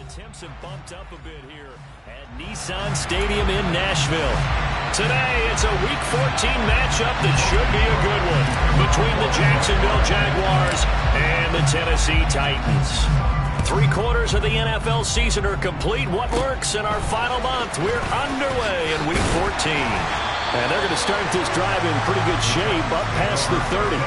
Temps have bumped up a bit here at Nissan Stadium in Nashville. Today, it's a Week 14 matchup that should be a good one between the Jacksonville Jaguars and the Tennessee Titans. 3/4 of the NFL season are complete. What works in our final month? We're underway in Week 14. And they're going to start this drive in pretty good shape up past the 30.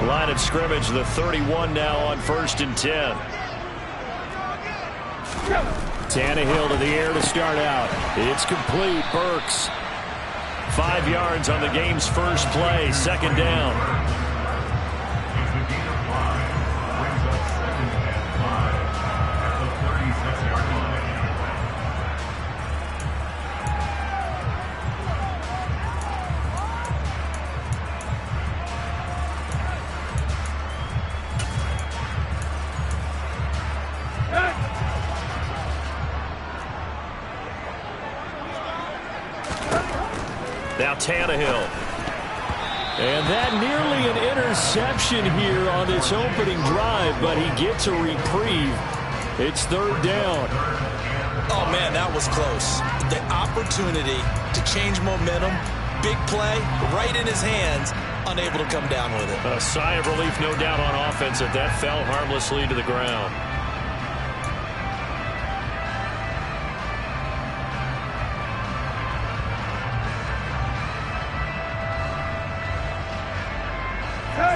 Line of scrimmage, the 31 now on 1st and 10. Tannehill to the air to start out. It's complete. Burks. 5 yards on the game's first play. 2nd down. Now Tannehill. And that nearly an interception here on this opening drive, but he gets a reprieve. It's 3rd down. Oh, man, that was close. The opportunity to change momentum, big play, right in his hands, unable to come down with it. A sigh of relief, no doubt, on offense that fell harmlessly to the ground.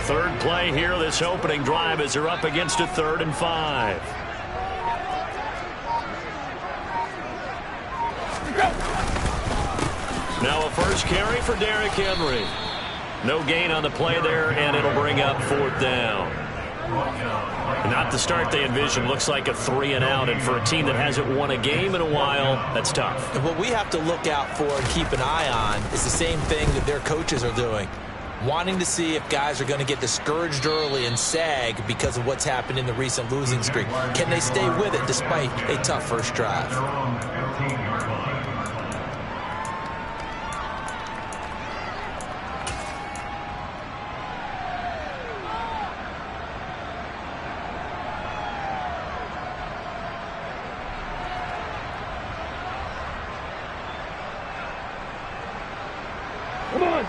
Third play here, this opening drive, as they're up against a 3rd and 5. Now a first carry for Derrick Henry. No gain on the play there, and it'll bring up 4th down. Not the start they envisioned. Looks like a 3-and-out, and for a team that hasn't won a game in a while, that's tough. And what we have to look out for and keep an eye on is the same thing that their coaches are doing. Wanting to see if guys are going to get discouraged early and sag because of what's happened in the recent losing streak. Can they stay with it despite a tough first drive?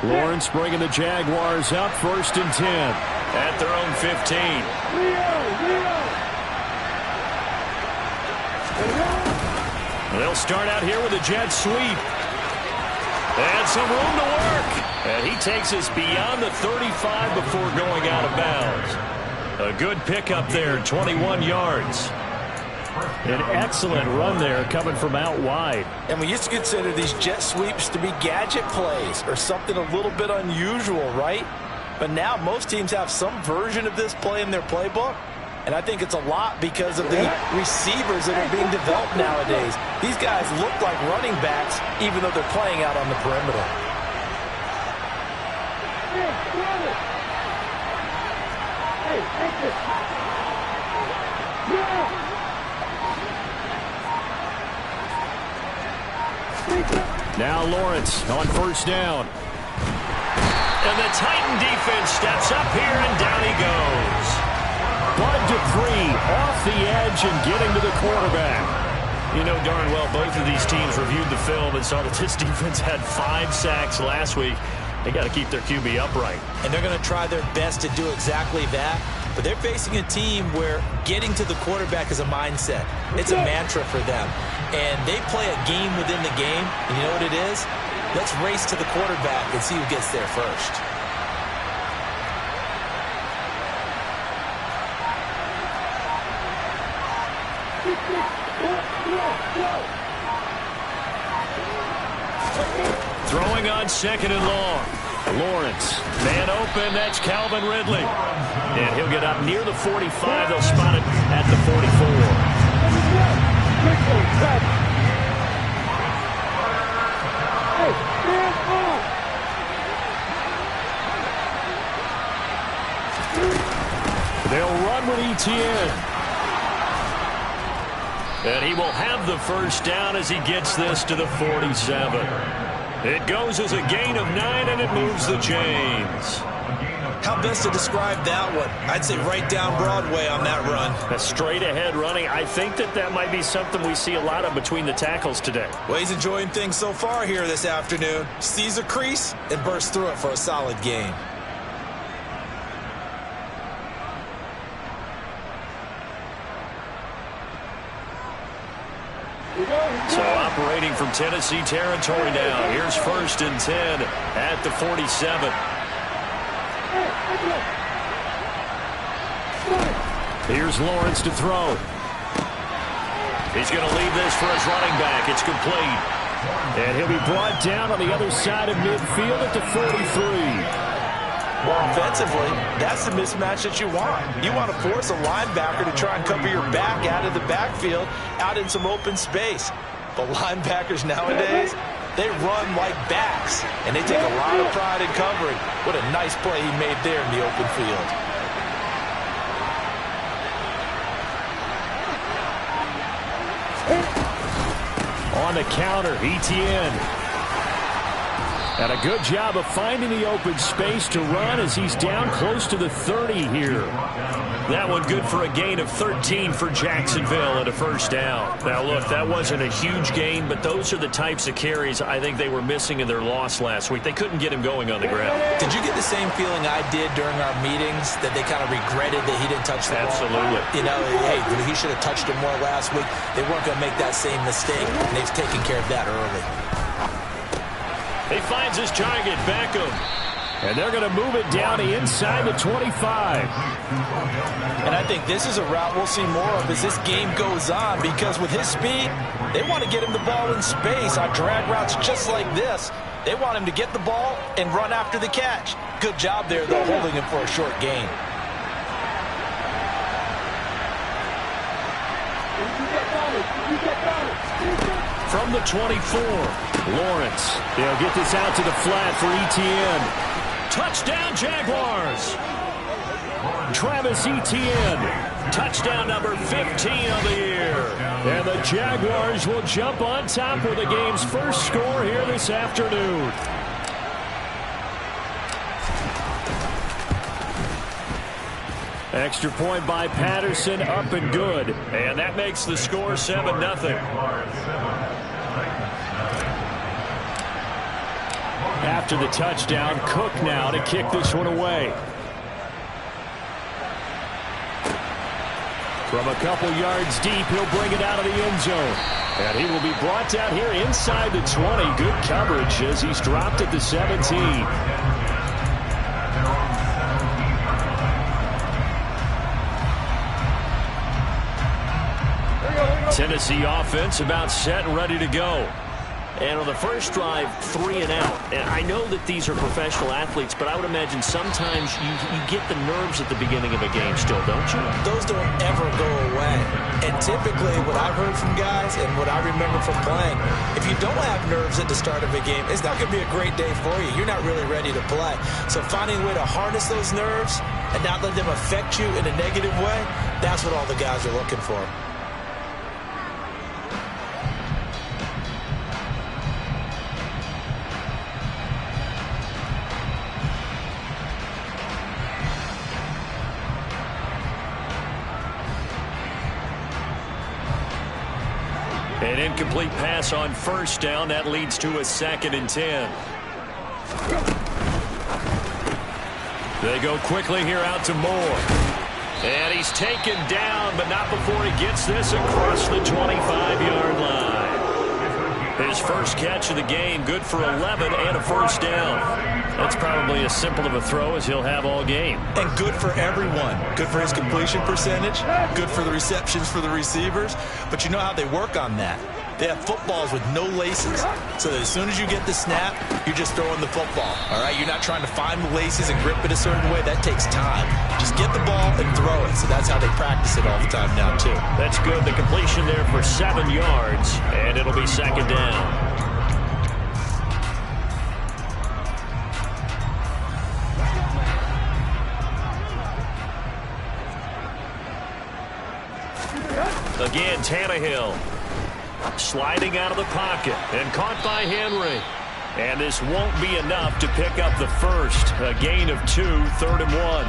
Lawrence bringing the Jaguars up, 1st and 10 at their own 15. They'll start out here with a jet sweep. And some room to work. And he takes us beyond the 35 before going out of bounds. A good pickup there, 21 yards. An excellent run there coming from out wide. And we used to consider these jet sweeps to be gadget plays or something a little bit unusual, right? But now most teams have some version of this play in their playbook. And I think it's a lot because of the receivers that are being developed nowadays. These guys look like running backs even though they're playing out on the perimeter. Now Lawrence on 1st down. And the Titan defense steps up here, and down he goes. Bud Dupree off the edge and getting to the quarterback. You know darn well both of these teams reviewed the film and saw that this defense had 5 sacks last week. They got to keep their QB upright. And they're going to try their best to do exactly that. But they're facing a team where getting to the quarterback is a mindset. It's a mantra for them. And they play a game within the game. And you know what it is? Let's race to the quarterback and see who gets there first. Throwing on 2nd and long. Lawrence, man open, that's Calvin Ridley. And he'll get up near the 45. They'll spot it at the 44. They'll run with ETN. And he will have the first down as he gets this to the 47. It goes as a gain of 9, and it moves the chains. How best to describe that one? I'd say right down Broadway on that run. A straight-ahead running. I think that might be something we see a lot of between the tackles today. Well, he's enjoying things so far here this afternoon. Sees a crease and bursts through it for a solid gain. So operating from Tennessee territory now. Here's 1st and 10 at the 47. Here's Lawrence to throw. He's going to leave this for his running back. It's complete. And he'll be brought down on the other side of midfield at the 43. Well, offensively, that's the mismatch that you want. You want to force a linebacker to try and cover your back out of the backfield, out in some open space. But linebackers nowadays, they run like backs, and they take a lot of pride in covering. What a nice play he made there in the open field. On the counter, Etienne. And a good job of finding the open space to run as he's down close to the 30 here. That one good for a gain of 13 for Jacksonville and a first down. Now, look, that wasn't a huge gain, but those are the types of carries I think they were missing in their loss last week. They couldn't get him going on the ground. Did you get the same feeling I did during our meetings, that they kind of regretted that he didn't touch the ball? Absolutely. You know, hey, he should have touched it more last week. They weren't going to make that same mistake, and they've taken care of that early. He finds his target, Beckham. And they're going to move it down inside the 25. And I think this is a route we'll see more of as this game goes on, because with his speed, they want to get him the ball in space on drag routes just like this. They want him to get the ball and run after the catch. Good job there, though, holding him for a short gain. From the 24, Lawrence. They'll get this out to the flat for Etienne. Touchdown, Jaguars. Travis Etienne. Touchdown number 15 of the year. And the Jaguars will jump on top with the game's first score here this afternoon. Extra point by Patterson, up and good. And that makes the score 7-0. After the touchdown, Cook now to kick this one away. From a couple yards deep, he'll bring it out of the end zone. And he will be brought down here inside the 20. Good coverage as he's dropped at the 17. Tennessee offense about set and ready to go. And on the first drive, 3 and out. And I know that these are professional athletes, but I would imagine sometimes you get the nerves at the beginning of a game still, don't you? Those don't ever go away. And typically what I've heard from guys and what I remember from playing, if you don't have nerves at the start of a game, it's not going to be a great day for you. You're not really ready to play. So finding a way to harness those nerves and not let them affect you in a negative way, that's what all the guys are looking for. An incomplete pass on first down. That leads to a 2nd and 10. They go quickly here out to Moore. And he's taken down, but not before he gets this across the 25-yard line. His first catch of the game, good for 11 and a first down. That's probably as simple of a throw as he'll have all game. And good for everyone. Good for his completion percentage. Good for the receptions for the receivers. But you know how they work on that. They have footballs with no laces. So that as soon as you get the snap, you're just throwing the football. All right? You're not trying to find the laces and grip it a certain way. That takes time. Just get the ball and throw it. So that's how they practice it all the time now, too. That's good. The completion there for 7 yards. And it'll be 2nd down. Again, Tannehill. Sliding out of the pocket and caught by Henry. And this won't be enough to pick up the first. A gain of 2, 3rd and 1.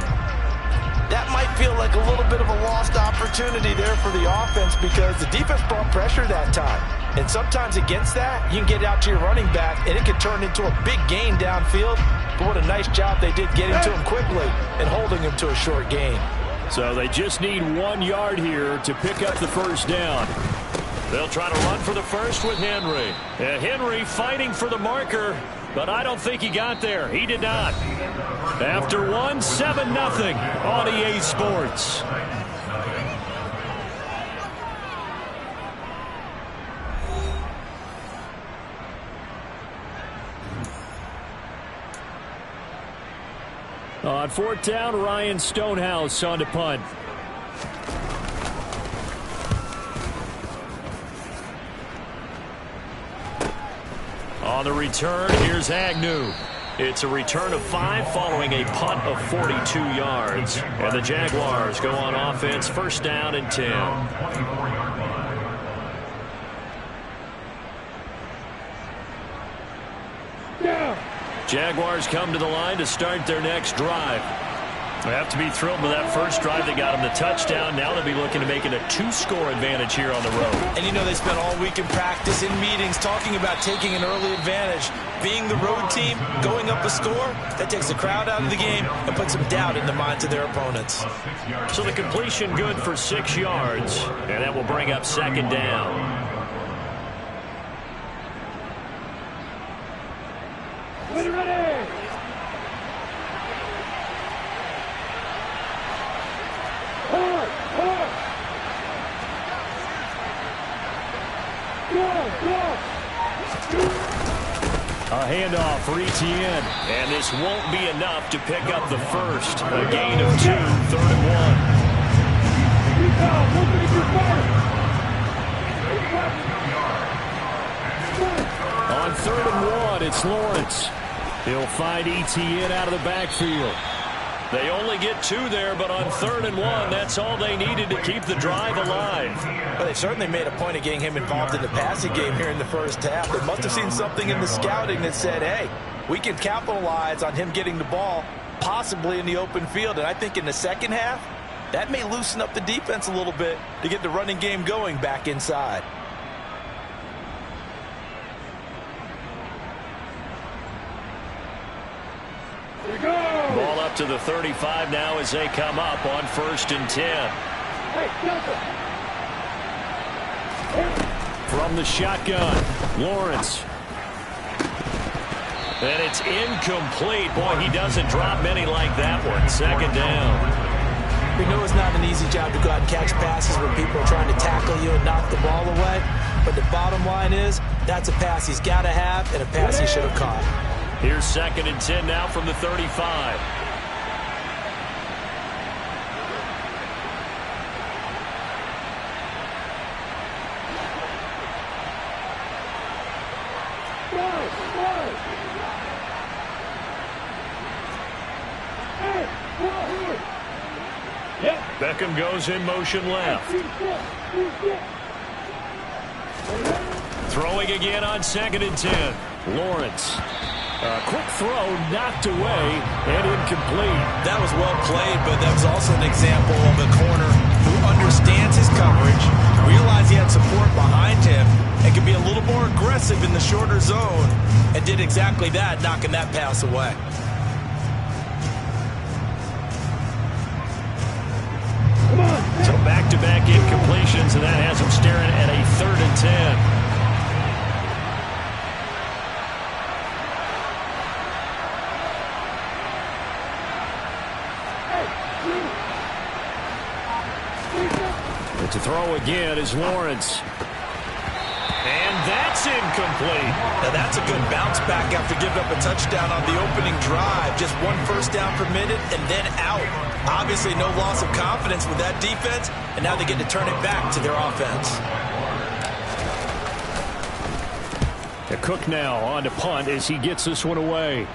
That might feel like a little bit of a lost opportunity there for the offense because the defense brought pressure that time. And sometimes against that, you can get out to your running back, and it can turn into a big gain downfield. But what a nice job they did getting to him quickly and holding him to a short gain. So they just need 1 yard here to pick up the first down. They'll try to run for the first with Henry. Henry fighting for the marker, but I don't think he got there. He did not. After 1, 7-0 on EA Sports. On 4th down, Ryan Stonehouse on to punt. On the return, here's Agnew. It's a return of 5 following a punt of 42 yards. And the Jaguars go on offense, 1st down and 10. Jaguars come to the line to start their next drive. They have to be thrilled with that first drive. They got them the touchdown. Now they'll be looking to make it a 2-score advantage here on the road. And you know they spent all week in practice, in meetings, talking about taking an early advantage. Being the road team, going up a score, that takes the crowd out of the game and puts some doubt in the minds of their opponents. So the completion good for 6 yards, and that will bring up 2nd down. A handoff for Etienne, and this won't be enough to pick up the first. A gain of 2, 3rd and 1. On 3rd and 1, it's Lawrence. He'll find Etienne out of the backfield. They only get 2 there, but on 3rd and 1, that's all they needed to keep the drive alive. Well, they certainly made a point of getting him involved in the passing game here in the first half. They must have seen something in the scouting that said, hey, we can capitalize on him getting the ball, possibly in the open field. And I think in the second half, that may loosen up the defense a little bit to get the running game going back inside. Ball up to the 35 now as they come up on 1st and 10. From the shotgun, Lawrence. And it's incomplete. Boy, he doesn't drop many like that one. 2nd down. We know it's not an easy job to go out and catch passes when people are trying to tackle you and knock the ball away. But the bottom line is, that's a pass he's got to have and a pass he should have caught. Here's 2nd and 10 now from the 35. Beckham goes in motion left. Throwing again on 2nd and 10. Lawrence. A quick throw knocked away and incomplete. That was well played, but that was also an example of a corner who understands his coverage, realized he had support behind him, and can be a little more aggressive in the shorter zone, and did exactly that, knocking that pass away. So back-to-back incompletions, and that has him staring at a 3rd and 10. To throw again is Lawrence. And that's incomplete. Now that's a good bounce back after giving up a touchdown on the opening drive. Just 1 first down permitted and then out. Obviously no loss of confidence with that defense, and now they get to turn it back to their offense. The Cook now on to punt as he gets this one away.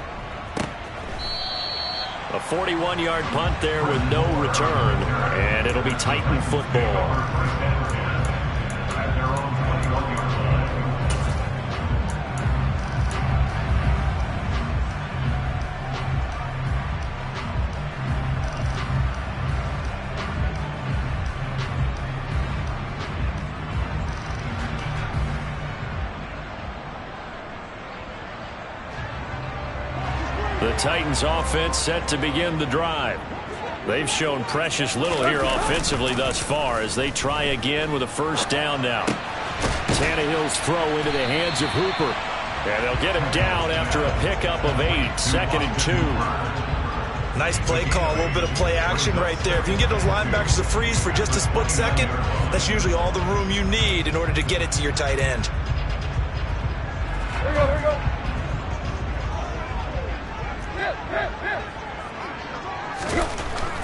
A 41-yard punt there with no return, and it'll be Titan football. The Titans offense set to begin the drive. They've shown precious little here offensively thus far as they try again with a first down now. Tannehill's throw into the hands of Hooper. And they'll get him down after a pickup of 8, 2nd and 2. Nice play call, a little bit of play action right there. If you can get those linebackers to freeze for just a split second, that's usually all the room you need in order to get it to your tight end. Here we go, here we go.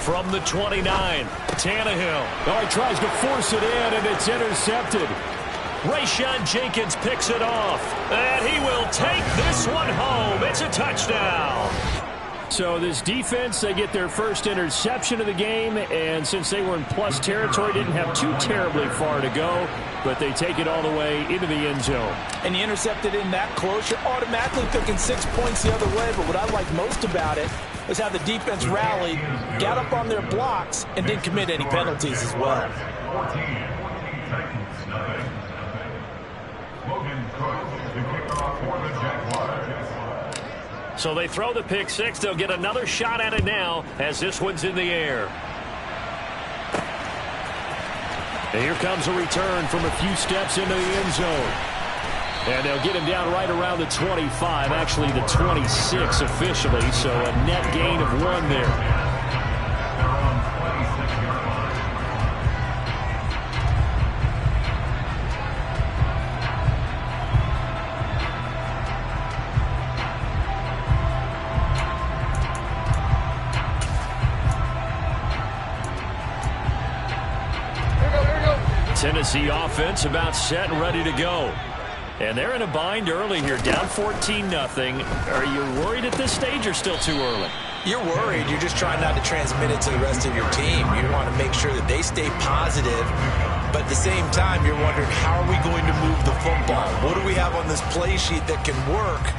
From the 29, Tannehill. Oh, he tries to force it in, and it's intercepted. Rayshawn Jenkins picks it off, and he will take this one home. It's a touchdown. So this defense, they get their first interception of the game, and since they were in plus territory, didn't have too terribly far to go, but they take it all the way into the end zone. And you intercepted in that close, you're automatically picking 6 points the other way, but what I like most about it is how the defense rallied, got up on their blocks, and didn't commit any penalties as well. So they throw the pick six. They'll get another shot at it now as this one's in the air. And here comes a return from a few steps into the end zone. And they'll get him down right around the 25, actually the 26 officially, so a net gain of 1 there. Tennessee offense about set and ready to go. And they're in a bind early here, down 14-0. Are you worried at this stage or still too early? You're worried. You're just trying not to transmit it to the rest of your team. You want to make sure that they stay positive, but at the same time, you're wondering, how are we going to move the football? What do we have on this play sheet that can work?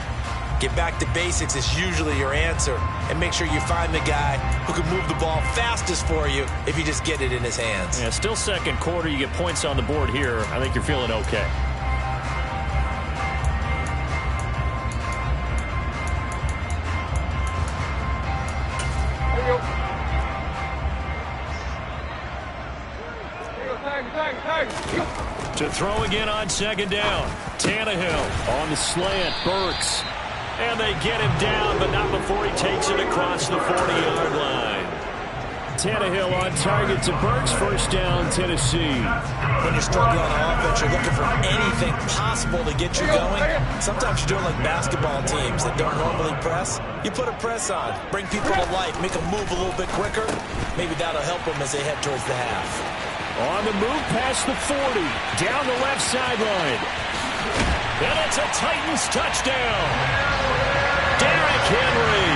Get back to basics is usually your answer, and make sure you find the guy who can move the ball fastest for you if you just get it in his hands. Yeah, still second quarter. You get points on the board here. I think you're feeling okay. To throw again on second down. Tannehill on the slant. Burks. And they get him down, but not before he takes it across the 40-yard line. Tannehill on target to Burks. First down, Tennessee. When you're struggling on offense, you're looking for anything possible to get you going. Sometimes you're doing like basketball teams that don't normally press. You put a press on, bring people to life, make them move a little bit quicker. Maybe that'll help them as they head towards the half. On the move past the 40, down the left sideline. And it's a Titans touchdown. Derrick Henry,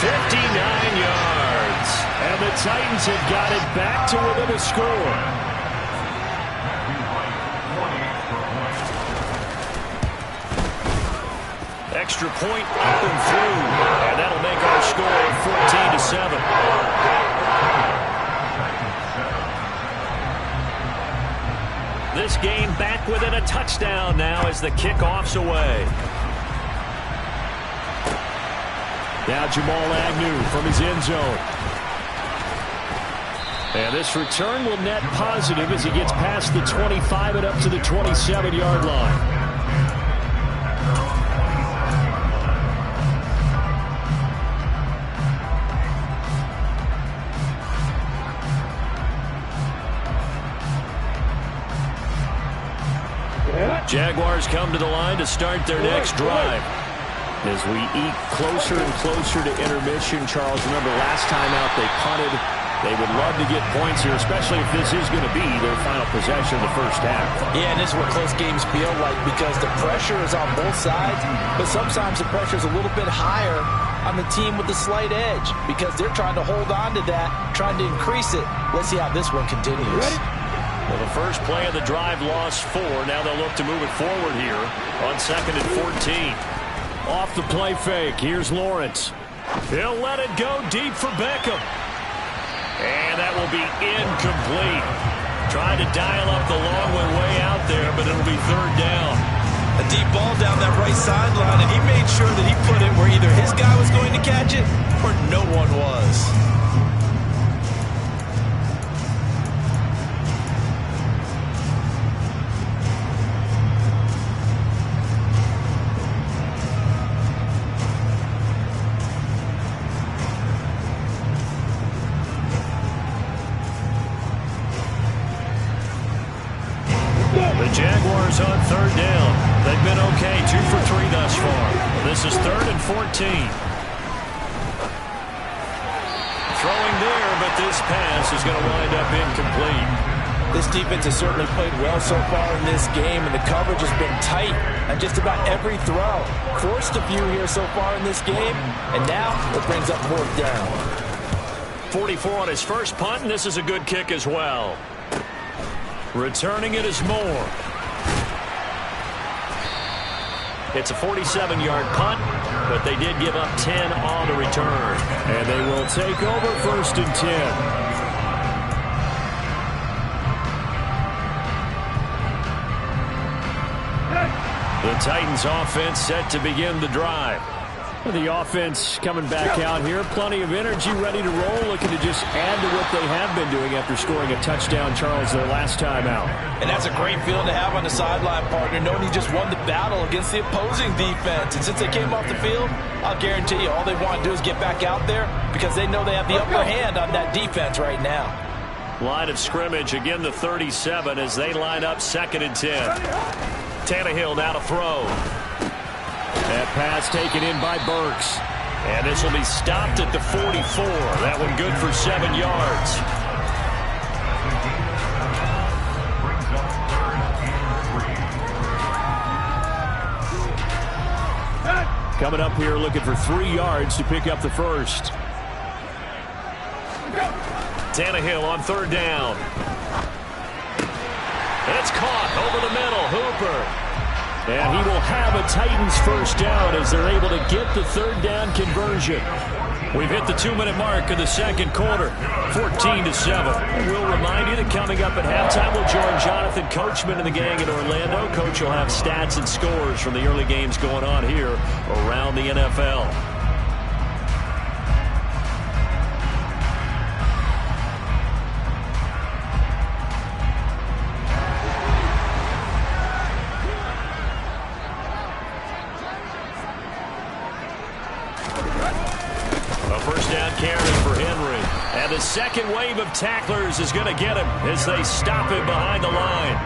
59 yards. And the Titans have got it back to within a score. Extra point up and through. And that'll make our score 14-7. This game back within a touchdown now as the kickoff's away. Now Jamal Agnew from his end zone. And this return will net positive as he gets past the 25 and up to the 27-yard line. Jaguars come to the line to start their next drive. As we eat closer and closer to intermission, Charles, remember last time out they punted. They would love to get points here, especially if this is going to be their final possession of the first half. Yeah, and this is what close games feel like because the pressure is on both sides, but sometimes the pressure is a little bit higher on the team with the slight edge because they're trying to hold on to that, trying to increase it. Let's see how this one continues. Well, the first play of the drive lost 4. Now they'll look to move it forward here on 2nd and 14. Off the play fake. Here's Lawrence. He'll let it go deep for Beckham. And that will be incomplete. Trying to dial up the long one way out there, but it'll be third down. A deep ball down that right sideline, and he made sure that he put it where either his guy was going to catch it or no one was. The Jaguars on third down. They've been okay, 2 for 3 thus far. This is 3rd and 14. Throwing there, but this pass is going to wind up incomplete. This defense has certainly played well so far in this game, and the coverage has been tight on just about every throw. Forced a few here so far in this game, and now it brings up 4th down. 44 on his first punt, and this is a good kick as well. Returning it is Moore. It's a 47-yard punt, but they did give up 10 on the return. And they will take over 1st and 10. The Titans offense set to begin the drive. The offense coming back out here. Plenty of energy, ready to roll, looking to just add to what they have been doing after scoring a touchdown, Charles, their last time out. And that's a great feeling to have on the sideline, partner, knowing you just won the battle against the opposing defense. And since they came off the field, I'll guarantee you all they want to do is get back out there because they know they have the upper hand on that defense right now. Line of scrimmage, again the 37 as they line up 2nd and 10. Tannehill now to throw. That pass taken in by Burks. And this will be stopped at the 44. That one good for 7 yards. Coming up here looking for 3 yards to pick up the first. Tannehill on 3rd down. It's caught over the middle. Hooper. And he will have a Titans first down as they're able to get the 3rd down conversion. We've hit the 2-minute mark of the 2nd quarter, 14-7. We'll remind you that coming up at halftime, we'll join Jonathan Coachman and the gang in Orlando. Coach will have stats and scores from the early games going on here around the NFL. The second wave of tacklers is going to get him as they stop him behind the line.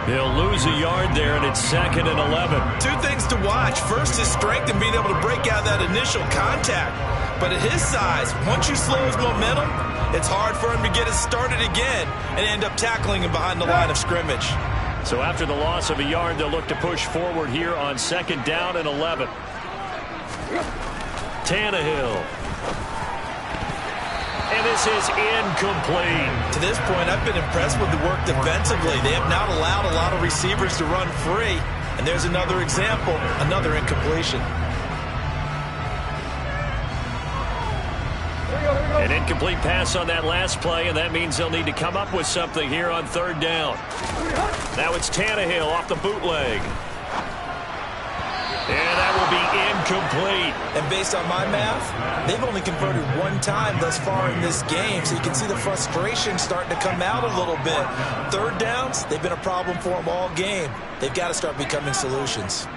He'll lose a yard there, and it's 2nd and 11. 2 things to watch. First, his strength and being able to break out that initial contact. But at his size, once you slow his momentum, it's hard for him to get it started again and end up tackling him behind the line of scrimmage. So after the loss of a yard, they'll look to push forward here on 2nd down and 11. Tannehill. And this is incomplete. To this point, I've been impressed with the work defensively. They have not allowed a lot of receivers to run free. And there's another example, another incompletion. An incomplete pass on that last play, and that means they'll need to come up with something here on 3rd down. Now it's Tannehill off the bootleg. And that will be incomplete. And based on my math, they've only converted 1 time thus far in this game, so you can see the frustration starting to come out a little bit. 3rd downs, they've been a problem for them all game. They've got to start becoming solutions.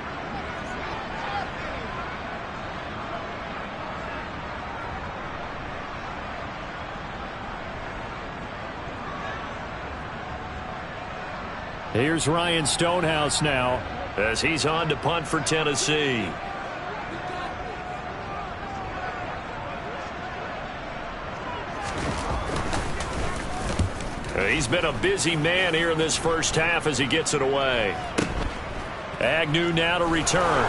Here's Ryan Stonehouse now as he's on to punt for Tennessee. He's been a busy man here in this first half as he gets it away. Agnew now to return.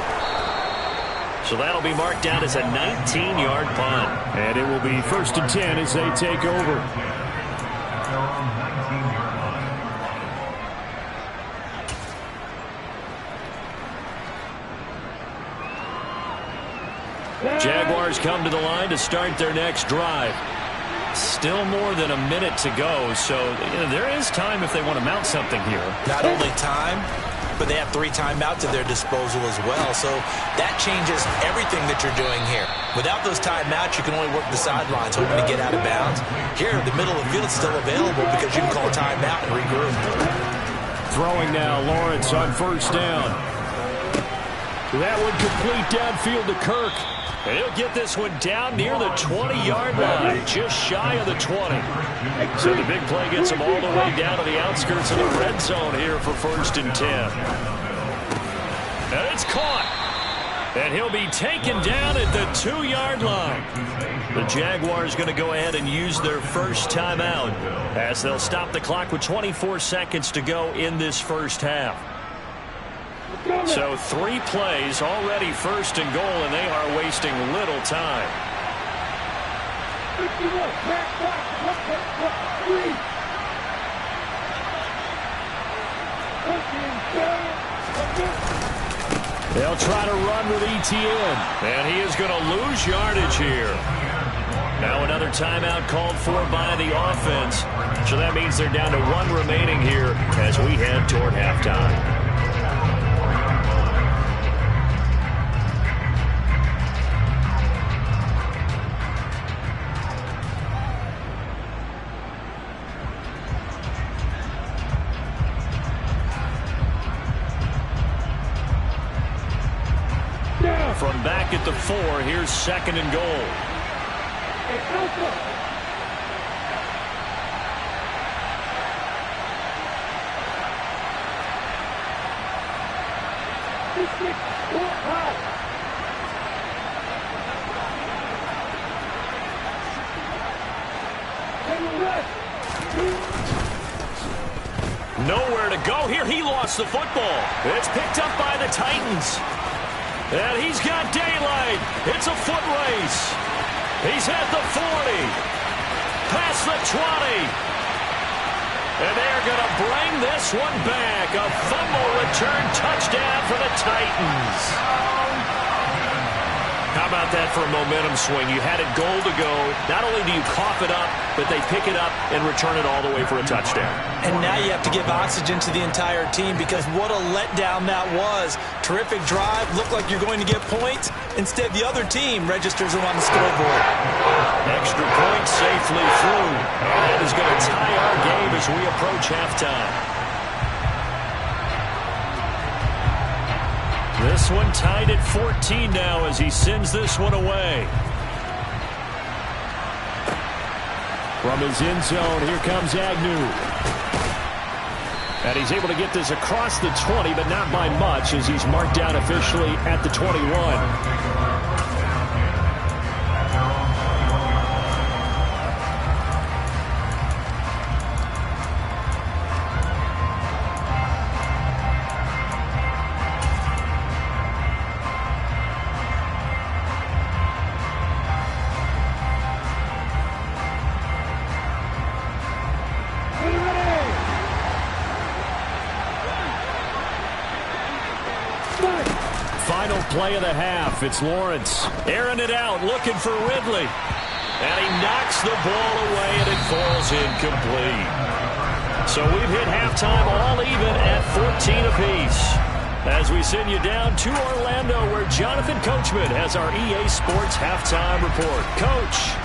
So that'll be marked down as a 19-yard punt. And it will be 1st and 10 as they take over. Jaguars come to the line to start their next drive. Still more than a minute to go, so there is time if they want to mount something here. Not only time, but they have 3 timeouts at their disposal as well. So that changes everything that you're doing here. Without those timeouts, you can only work the sidelines, hoping to get out of bounds. Here, the middle of the field is still available because you can call a timeout and regroup. Throwing now, Lawrence on first down. That one complete downfield to Kirk. And he'll get this one down near the 20-yard line, just shy of the 20. So the big play gets him all the way down to the outskirts of the red zone here for 1st and 10. And it's caught. And he'll be taken down at the 2-yard line. The Jaguars going to go ahead and use their first timeout as they'll stop the clock with 24 seconds to go in this first half. So 3 plays already 1st and goal, and they are wasting little time. They'll try to run with ETN, and he is going to lose yardage here. Now another timeout called for by the offense. So that means they're down to 1 remaining here as we head toward halftime. From back at the 4, here's 2nd and goal. Nowhere to go here. He lost the football. It's picked up by the Titans. And he's got daylight. It's a foot race. He's at the 40. Past the 20. And they're going to bring this one back. A fumble return touchdown for the Titans. How about that for a momentum swing? You had it goal to go. Not only do you cough it up, but they pick it up and return it all the way for a touchdown. And now you have to give oxygen to the entire team because what a letdown that was. Terrific drive. Looked like you're going to get points. Instead, the other team registers them on the scoreboard. Extra point safely through. And that is going to tie our game as we approach halftime. This one tied at 14 now as he sends this one away. From his end zone, here comes Agnew. And he's able to get this across the 20, but not by much as he's marked down officially at the 21. Final play of the half. It's Lawrence airing it out, looking for Ridley. And he knocks the ball away, and it falls incomplete. So we've hit halftime all even at 14 apiece. As we send you down to Orlando, where Jonathan Coachman has our EA Sports halftime report. Coach.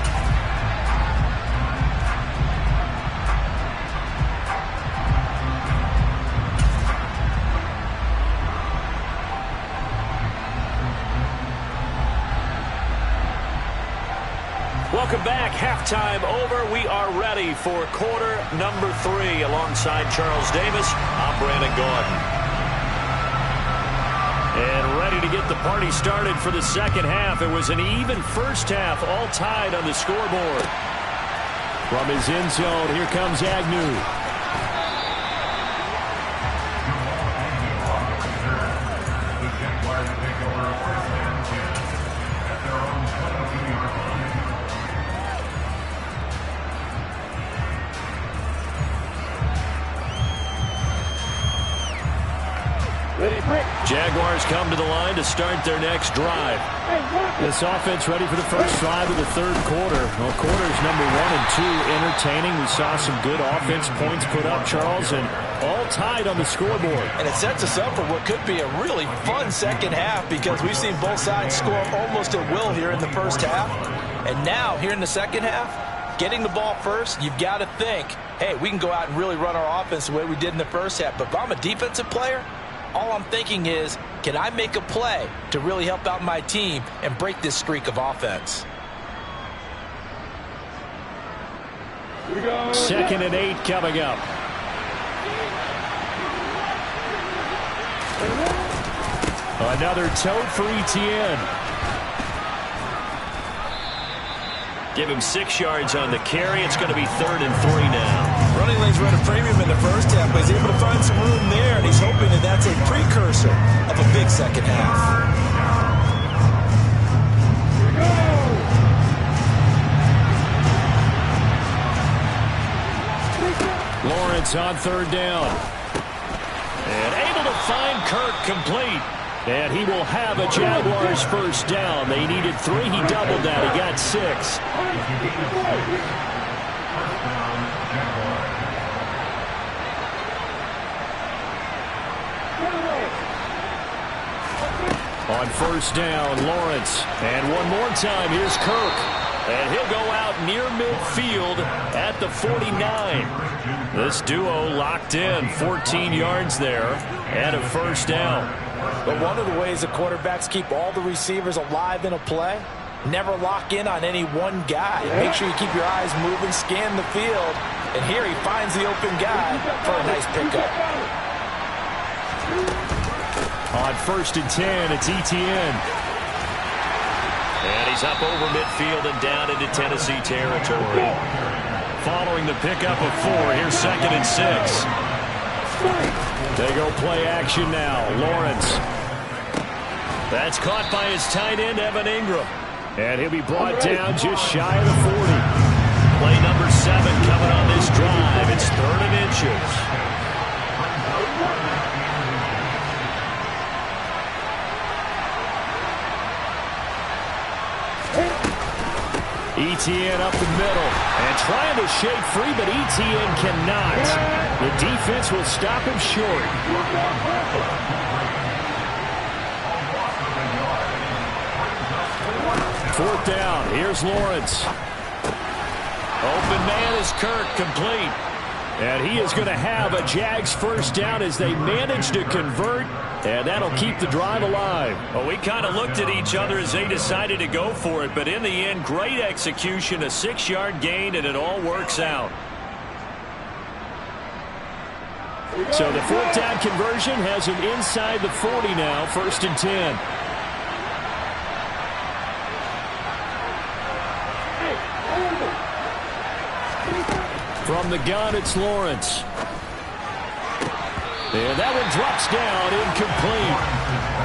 Welcome back. Halftime over. We are ready for quarter number 3. Alongside Charles Davis, I'm Brandon Gordon. And ready to get the party started for the second half. It was an even first half, all tied on the scoreboard. From his end zone, here comes Agnew. Jaguars come to the line to start their next drive. This offense ready for the first drive of the third quarter. Well, quarters number 1 and 2 entertaining. We saw some good offense points put up, Charles, and all tied on the scoreboard. And it sets us up for what could be a really fun second half because we've seen both sides score almost at will here in the first half. And now, here in the second half, getting the ball first, you've got to think, hey, we can go out and really run our offense the way we did in the first half. But if I'm a defensive player, all I'm thinking is, can I make a play to really help out my team and break this streak of offense? 2nd and 8 coming up. Another toe for Etienne. Give him 6 yards on the carry. It's going to be 3rd and 3 now. Running lanes were at a premium in the first half, but he's able to find some room there, and he's hoping that that's a precursor of a big second half. Lawrence on 3rd down. And able to find Kirk complete. And he will have a Jaguars first down. They needed 3. He doubled that. He got 6. On 1st down, Lawrence. And one more time, here's Kirk. And he'll go out near midfield at the 49. This duo locked in. 14 yards there and a first down. But one of the ways the quarterbacks keep all the receivers alive in a play, never lock in on any one guy. Make sure you keep your eyes moving, scan the field, and here he finds the open guy for a nice pickup. On 1st and 10, it's Etienne. And he's up over midfield and down into Tennessee territory. Following the pickup of 4, here's 2nd and 6. They go play action now. Lawrence. That's caught by his tight end, Evan Ingram. And he'll be brought down just shy of the 40. Play number 7 coming on this drive. It's 3rd and inches. Etienne up the middle and trying to shake free, but Etienne cannot. The defense will stop him short. 4th down. Here's Lawrence. Open man is Kirk, complete. And he is going to have a Jags first down as they manage to convert, and that'll keep the drive alive. Well, we kind of looked at each other as they decided to go for it, but in the end, great execution, a 6-yard gain, and it all works out. So the 4th down conversion has him inside the 40 now, 1st and 10. From the gun, it's Lawrence. And that one drops down, incomplete.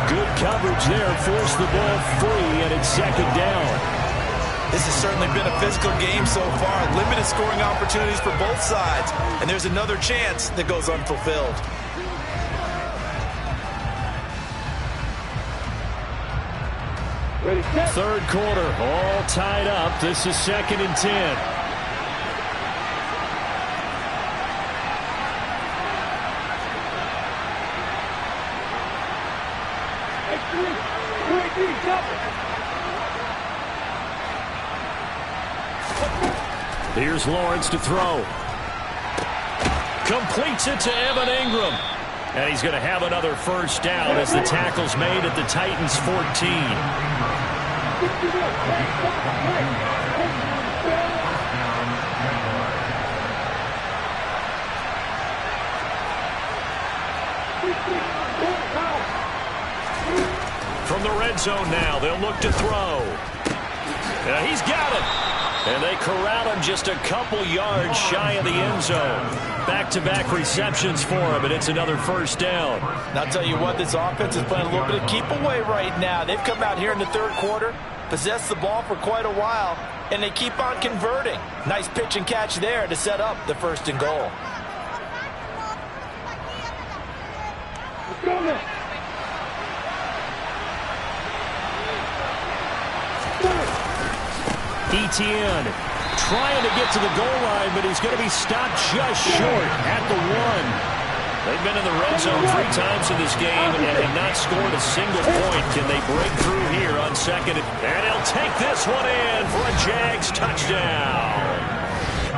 Good coverage there, forced the ball free, and it's 2nd down. This has certainly been a physical game so far. Limited scoring opportunities for both sides. And there's another chance that goes unfulfilled. Third quarter, all tied up. This is 2nd and 10. Here's Lawrence to throw. Completes it to Evan Ingram. And he's going to have another first down as the tackle's made at the Titans' 14. From the red zone now, they'll look to throw. He's got it. And they corral him just a couple yards shy of the end zone. Back-to-back receptions for him, and it's another first down. And I'll tell you what, this offense is playing a little bit of keep away right now. They've come out here in the third quarter, possessed the ball for quite a while, and they keep on converting. Nice pitch and catch there to set up the 1st and goal. Etienne trying to get to the goal line, but he's going to be stopped just short at the 1. They've been in the red zone 3 times in this game and have not scored a single point. Can they break through here on second? And he'll take this one in for a Jags touchdown.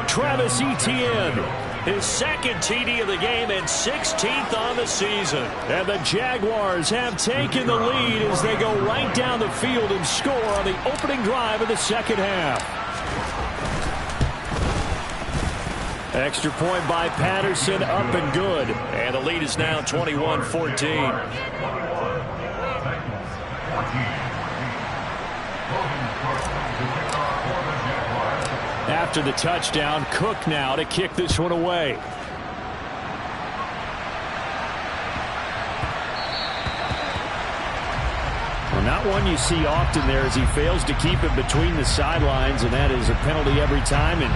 Travis Etienne, his second TD of the game and 16th on the season. And the Jaguars have taken the lead as they go right down the field and score on the opening drive of the second half. Extra point by Patterson, up and good. And the lead is now 21-14. After the touchdown, Cook now to kick this one away. Well, not one you see often there as he fails to keep it between the sidelines, and that is a penalty every time. And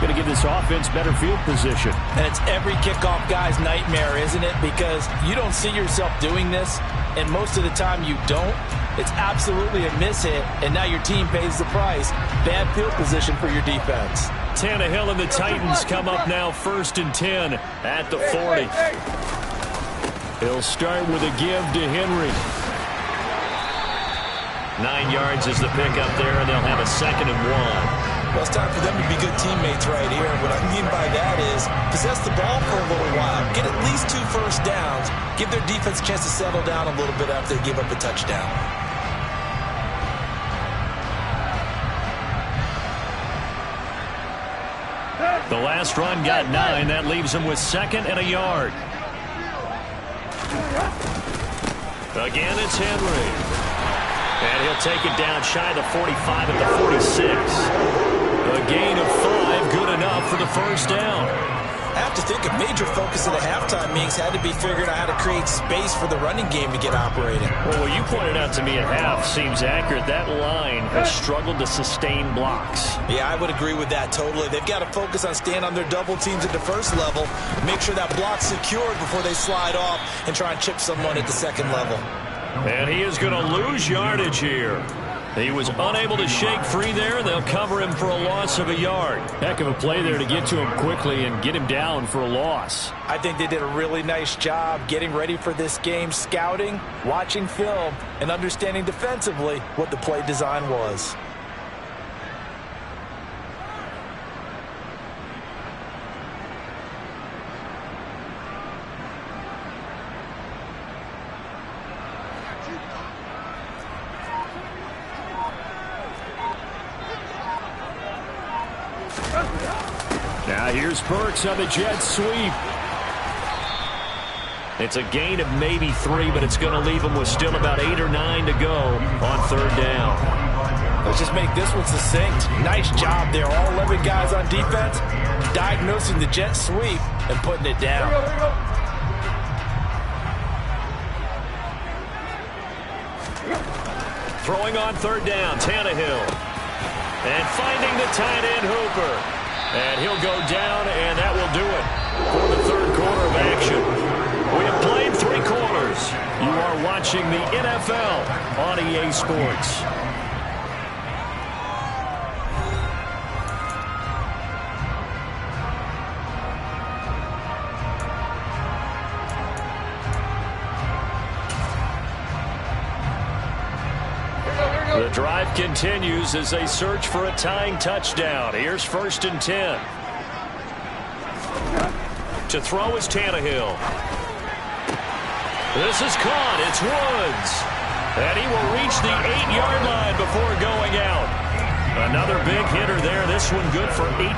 going to give this offense better field position. And it's every kickoff guy's nightmare, isn't it? Because you don't see yourself doing this, and most of the time you don't. It's absolutely a mishit, and now your team pays the price. Bad field position for your defense. Tannehill and the Titans come up now 1st and 10 at the 40. He'll start with a give to Henry. 9 yards is the pickup there, and they'll have a 2nd and 1. Well, it's time for them to be good teammates right here. What I mean by that is possess the ball for a little while. Get at least 2 first downs. Give their defense a chance to settle down a little bit after they give up a touchdown. The last run got 9. That leaves them with 2nd and a yard. Again, it's Henry. And he'll take it down shy of the 45 at the 46. A gain of 5, good enough for the first down. I have to think a major focus of the halftime meetings had to be figuring out how to create space for the running game to get operating. Well, what you pointed out to me at half seems accurate. That line has struggled to sustain blocks. Yeah, I would agree with that totally. They've got to focus on staying on their double teams at the first level, make sure that block's secured before they slide off and try and chip someone at the second level. And he is going to lose yardage here. He was unable to shake free there. They'll cover him for a loss of a yard. Heck of a play there to get to him quickly and get him down for a loss. I think they did a really nice job getting ready for this game, scouting, watching film, and understanding defensively what the play design was. Now here's Burks on the jet sweep. It's a gain of maybe 3, but it's going to leave them with still about 8 or 9 to go on 3rd down. Let's just make this one succinct. Nice job there. All 11 guys on defense diagnosing the jet sweep and putting it down. Throwing on 3rd down, Tannehill. And finding the tight end Hooper. And he'll go down, and that will do it for the 3rd quarter of action. We have played 3 quarters. You are watching the NFL on EA Sports. The drive continues as they search for a tying touchdown. Here's 1st and 10. To throw is Tannehill. This is caught. It's Woods. And he will reach the 8-yard line before going out. Another big hitter there. This one good for 18.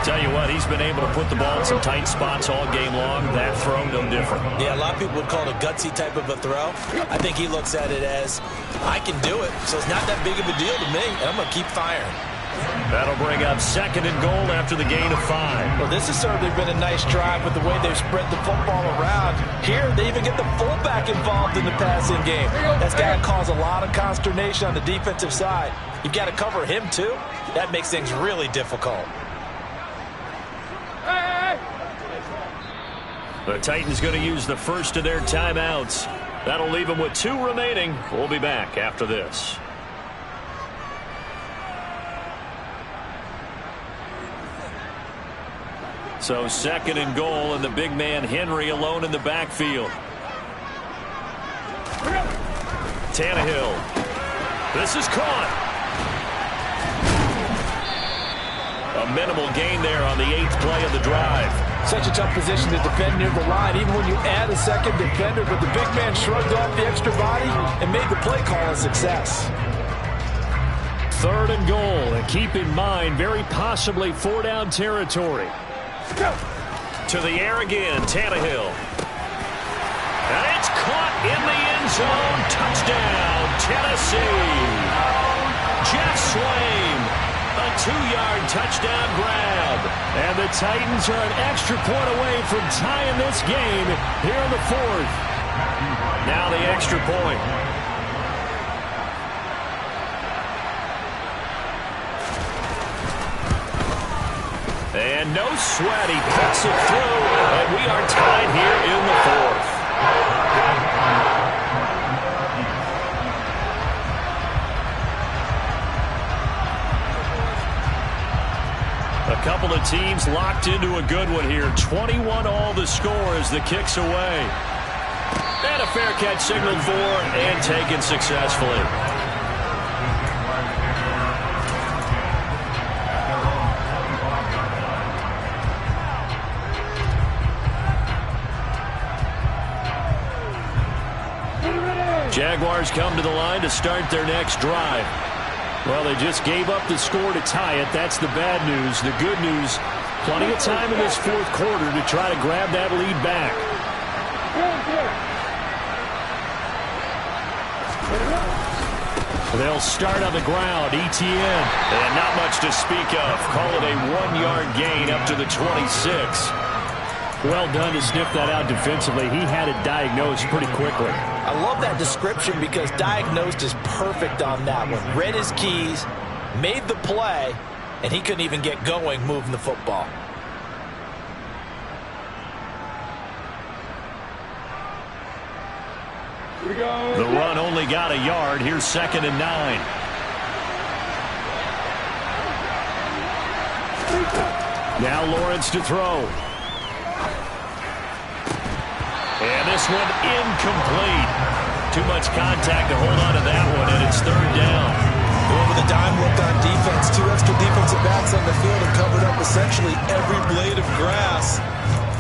Tell you what, he's been able to put the ball in some tight spots all game long. That throw, no different. Yeah, a lot of people would call it a gutsy type of a throw. I think he looks at it as, I can do it, so it's not that big of a deal to me, and I'm going to keep firing. That'll bring up 2nd and goal after the gain of 5. Well, this has certainly been a nice drive with the way they've spread the football around. Here, they even get the fullback involved in the passing game. That's got to cause a lot of consternation on the defensive side. You've got to cover him, too. That makes things really difficult. The Titans going to use the first of their timeouts. That'll leave them with 2 remaining. We'll be back after this. So 2nd and goal, and the big man Henry alone in the backfield. Tannehill. This is caught. A minimal gain there on the 8th play of the drive. Such a tough position to defend near the line, even when you add a second defender, but the big man shrugged off the extra body and made the play call a success. 3rd and goal, and keep in mind, very possibly 4-down territory. To the air again, Tannehill. And it's caught in the end zone. Touchdown, Tennessee. Jeff Swain, a 2-yard touchdown grab. And the Titans are an extra point away from tying this game here in the 4th. Now the extra point. And no sweat, he puts it through, and we are tied here in the 4th. A couple of teams locked into a good one here. 21 all the score as the kick's away. And a fair catch signaled for and taken successfully. Jaguars come to the line to start their next drive. Well, they just gave up the score to tie it. That's the bad news. The good news, plenty of time in this 4th quarter to try to grab that lead back. They'll start on the ground. ETN. And not much to speak of. Call it a 1-yard gain up to the 26. Well done to sniff that out defensively. He had it diagnosed pretty quickly. I love that description because diagnosed is perfect on that one. Read his keys, made the play, and he couldn't even get going moving the football. The run only got a yard. Here's 2nd and 9. Now Lawrence to throw. And this one incomplete. Too much contact to hold on to that one, and it's 3rd down. Going with a dime look on defense. 2 extra defensive backs on the field and covered up essentially every blade of grass.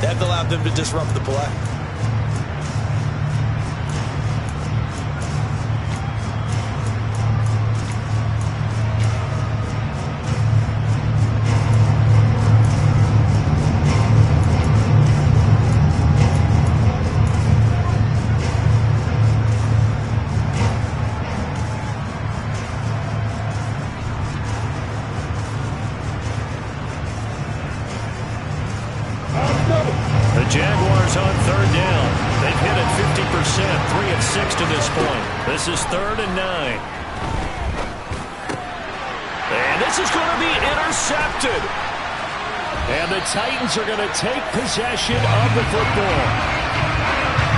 That allowed them to disrupt the play. Jaguars on 3rd down. They've hit it 50%, 3 of 6 to this point. This is 3rd and 9. And this is going to be intercepted. And the Titans are going to take possession of the football.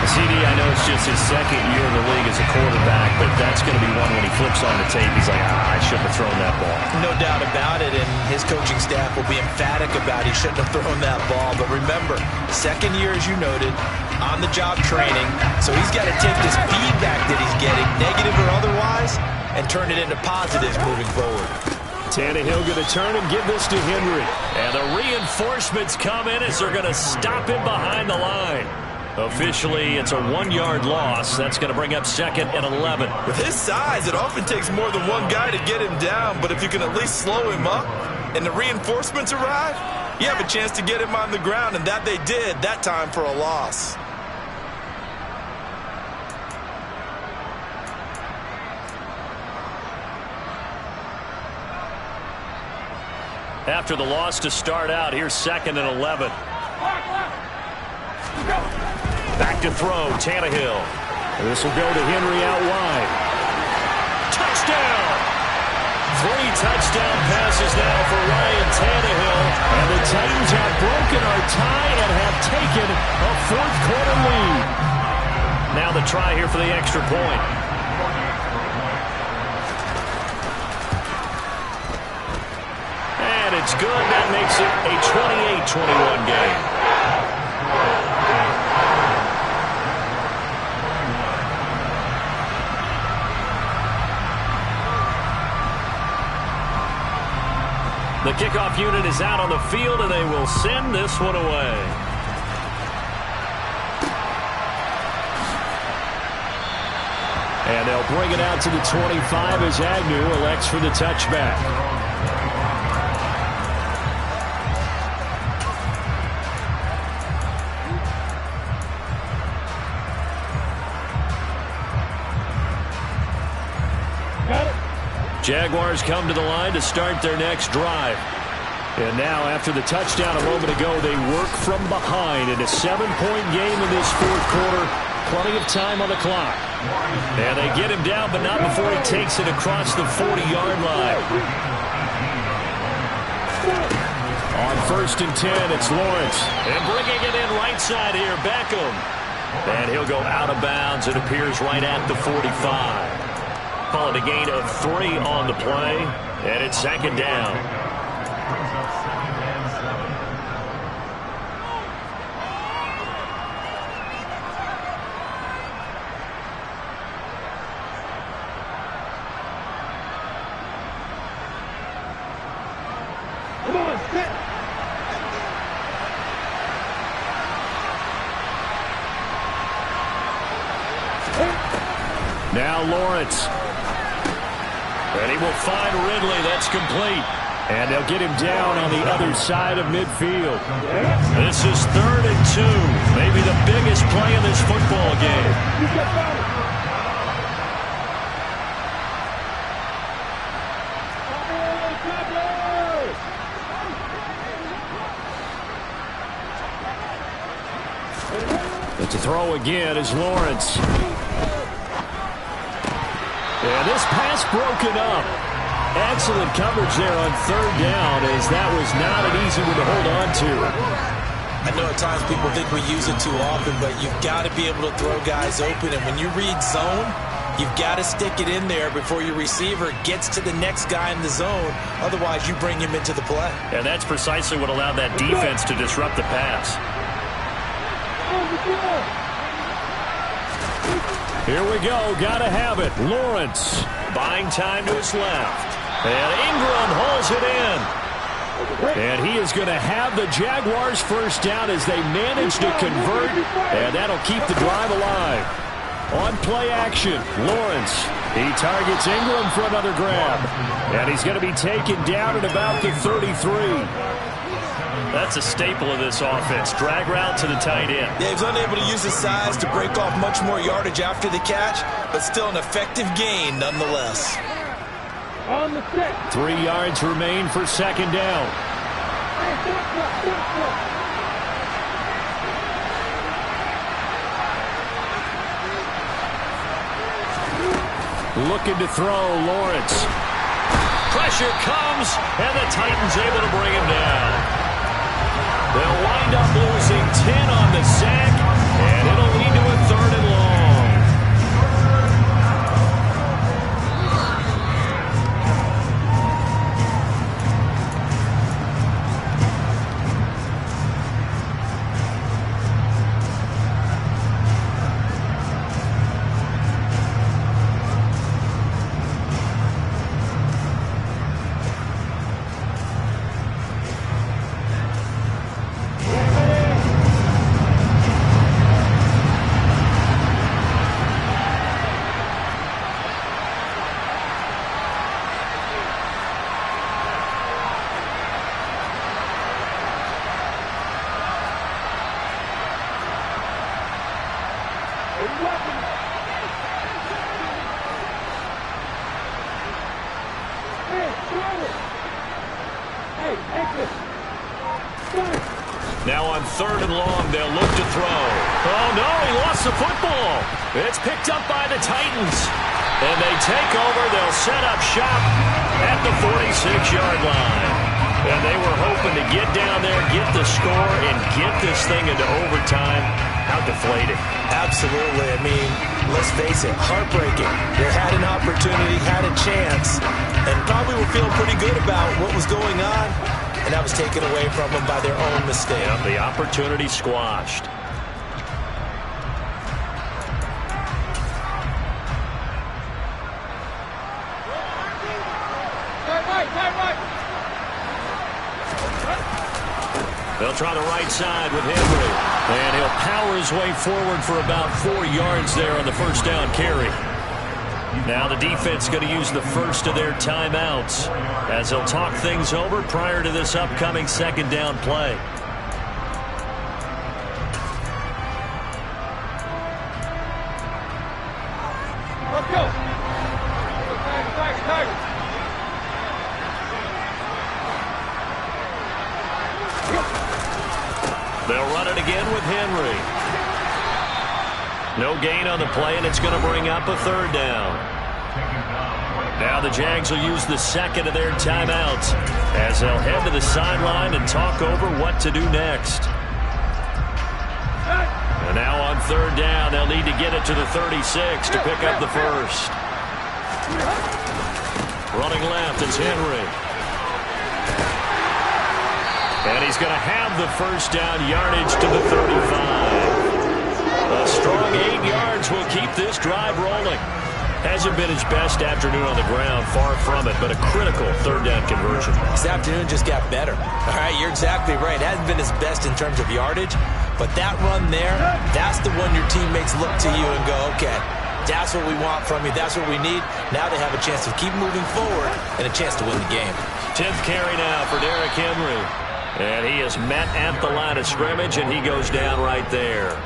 CD, I know it's just his 2nd year in the league as a quarterback, but that's going to be one when he flips on the tape. He's like, I shouldn't have thrown that ball. No doubt about it, and his coaching staff will be emphatic about he shouldn't have thrown that ball. But remember, 2nd year, as you noted, on-the-job training, so he's got to take this feedback that he's getting, negative or otherwise, and turn it into positives moving forward. Tannehill going to turn and give this to Henry. And the reinforcements come in as they're going to stop him behind the line. Officially, it's a 1-yard loss. That's going to bring up 2nd and 11. With his size, it often takes more than one guy to get him down, but if you can at least slow him up and the reinforcements arrive, you have a chance to get him on the ground, and that they did, that time for a loss. After the loss to start out, here's 2nd and 11. Back to throw, Tannehill. And this will go to Henry out wide. Touchdown! 3 touchdown passes now for Ryan Tannehill. And the Titans have broken our tie and have taken a 4th quarter lead. Now the try here for the extra point. And it's That's good. That makes it a 28-21 game. The kickoff unit is out on the field, and they will send this one away. And they'll bring it out to the 25 as Agnew elects for the touchback. Jaguars come to the line to start their next drive. And now, after the touchdown a moment ago, they work from behind in a 7-point game in this fourth quarter. Plenty of time on the clock. And they get him down, but not before he takes it across the 40-yard line. On 1st and 10, it's Lawrence. And bringing it in right side here, Beckham. And he'll go out of bounds. It appears right at the 45. Call it a gain of 3 on the play, and it's 2nd down. Come on, sit. Now Lawrence. And he will find Ridley. That's complete. And they'll get him down on the other side of midfield. This is 3rd and 2. Maybe the biggest play in this football game. But to throw again is Lawrence. And this pass broken up. Excellent coverage there on 3rd down, as that was not an easy one to hold on to. I know at times people think we use it too often, but you've got to be able to throw guys open. And when you read zone, you've got to stick it in there before your receiver gets to the next guy in the zone. Otherwise, you bring him into the play. And that's precisely what allowed that defense to disrupt the pass. Here we go. Got to have it. Lawrence buying time to his left. And Ingram hauls it in. And he is going to have the Jaguars first down as they manage to convert. And that'll keep the drive alive. On play action, Lawrence. He targets Ingram for another grab. And he's going to be taken down at about the 33. That's a staple of this offense. Drag route to the tight end. Yeah, he was unable to use his size to break off much more yardage after the catch, but still an effective gain nonetheless. On the set. 3 yards remain for 2nd down. Looking to throw, Lawrence. Pressure comes, and the Titans able to bring him down. They'll wind up losing 10 on the sack, and it'll lead to a 3rd and long. Now on 3rd and long, they'll look to throw. Oh, no, he lost the football. It's picked up by the Titans. And they take over. They'll set up shop at the 46-yard line. And they were hoping to get down there, get the score, and get this thing into overtime. How deflating. Absolutely. I mean, let's face it, heartbreaking. They had an opportunity, had a chance, and probably were feeling pretty good about what was going on. And and that was taken away from them by their own mistake. Yep, the opportunity squashed. They'll try the right side with Henry. And he'll power his way forward for about 4 yards there on the first down carry. Now the defense going to use the first of their timeouts as they'll talk things over prior to this upcoming second down play. Let's go. They'll run it again with Henry. No gain on the play, and it's going to bring up a third down. Now the Jags will use the second of their timeouts as they'll head to the sideline and talk over what to do next. And now on third down, they'll need to get it to the 36 to pick up the first. Running left, it's Henry. And he's going to have the first down yardage to the 35. A strong 8 yards will keep this drive rolling. Hasn't been his best afternoon on the ground, far from it, but a critical third down conversion. This afternoon just got better. All right, you're exactly right. It hasn't been his best in terms of yardage, but that run there, that's the one your teammates look to you and go, okay, that's what we want from you. That's what we need. Now they have a chance to keep moving forward and a chance to win the game. 10th carry now for Derrick Henry. And he is met at the line of scrimmage, and he goes down right there.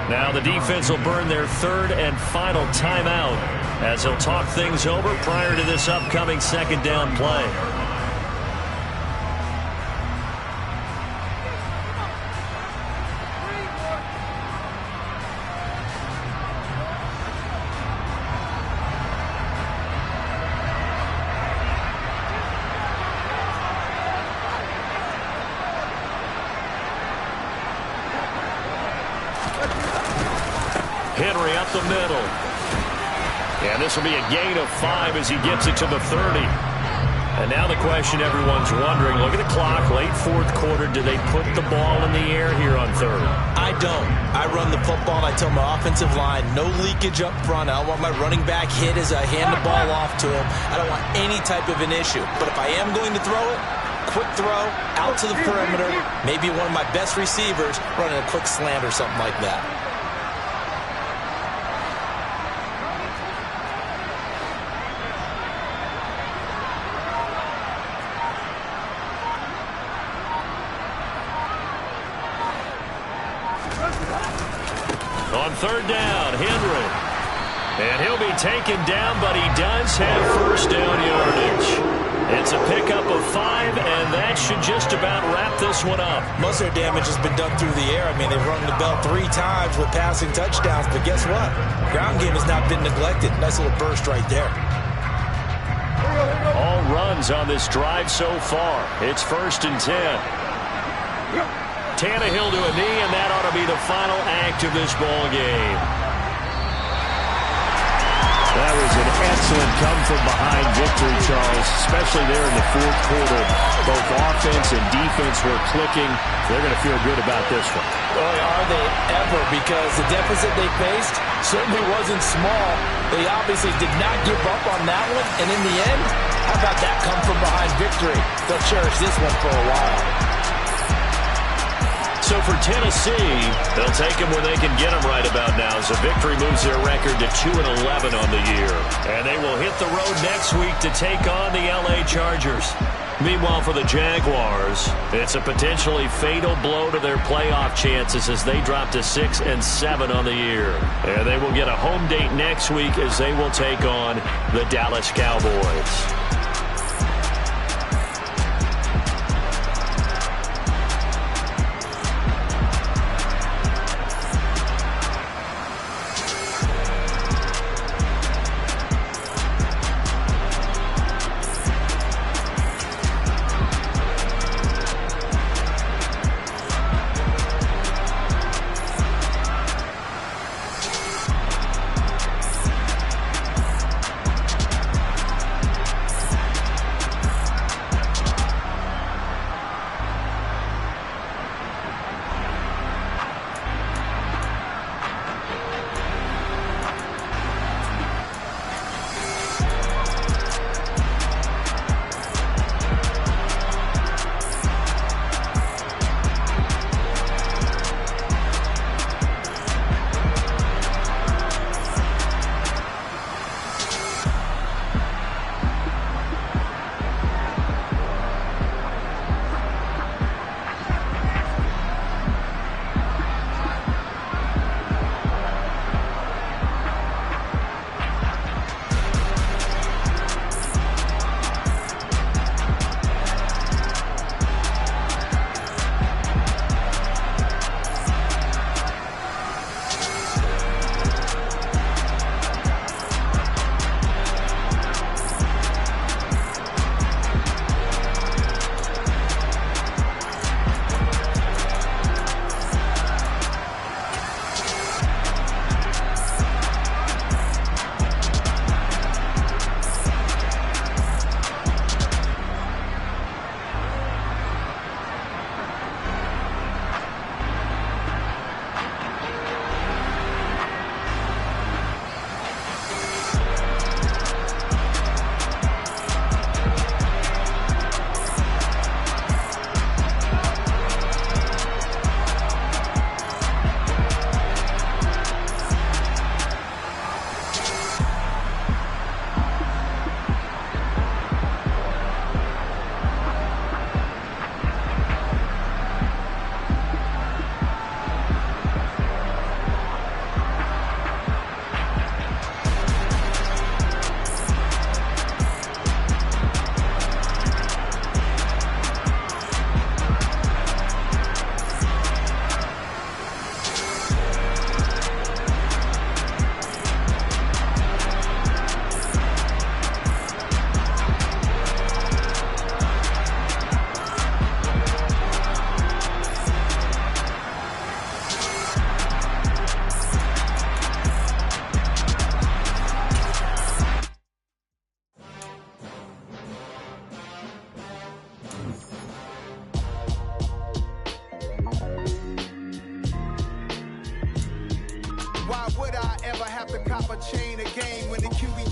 Now the defense will burn their third and final timeout as they'll talk things over prior to this upcoming second down play. Henry up the middle. And this will be a gain of 5 as he gets it to the 30. And now the question everyone's wondering, look at the clock, late fourth quarter, do they put the ball in the air here on third? I don't. I run the football, and I tell my offensive line, no leakage up front. I don't want my running back hit as I hand the ball off to him. I don't want any type of an issue. But if I am going to throw it, quick throw, out to the perimeter, maybe one of my best receivers running a quick slant or something like that. On third down, Henry. And he'll be taken down, but he does have first down yardage. It's a pickup of 5, and that should just about wrap this one up. Most of their damage has been done through the air. I mean, they've rung the bell 3 times with passing touchdowns, but guess what? Ground game has not been neglected. Nice little burst right there. All runs on this drive so far. It's 1st and 10. Tannehill to a knee, and that ought to be the final act of this ball game. That was an excellent come-from-behind victory, Charles, especially there in the fourth quarter. Both offense and defense were clicking. They're going to feel good about this one. Boy, are they ever, because the deficit they faced certainly wasn't small. They obviously did not give up on that one, and in the end, how about that come-from-behind victory? They'll cherish this one for a while. So for Tennessee, they'll take them where they can get them right about now as a victory moves their record to 2-11 on the year. And they will hit the road next week to take on the L.A. Chargers. Meanwhile, for the Jaguars, it's a potentially fatal blow to their playoff chances as they drop to 6-7 on the year. And they will get a home date next week as they will take on the Dallas Cowboys.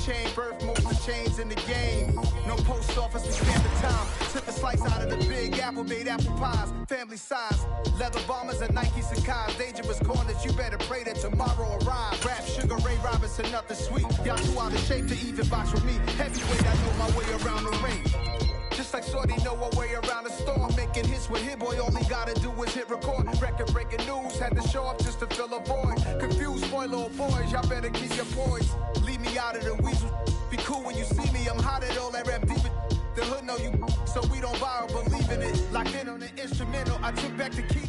chain, birth most of the chains in the game. No post office, we stand the time. Took a slice out of the big apple, made apple pies, family size. Leather bombers and Nikes and Kais. Dangerous corners, you better pray that tomorrow arrives. Rap, Sugar Ray Robinson, nothing sweet. Y'all too out of shape to even box with me. Heavyweight, I know my way around the ring. Just like Shorty know a way around the storm. Making hits with Hit Boy, all he gotta do is hit record. Record breaking news, had to show up just to fill a void. Confused, boy, little boys, y'all better keep your poise. Leave me out of the weasel. Be cool when you see me, I'm hot at all that rap deep. The hood know you, so we don't borrow, believe in it. Locked in on the instrumental, I took back the key.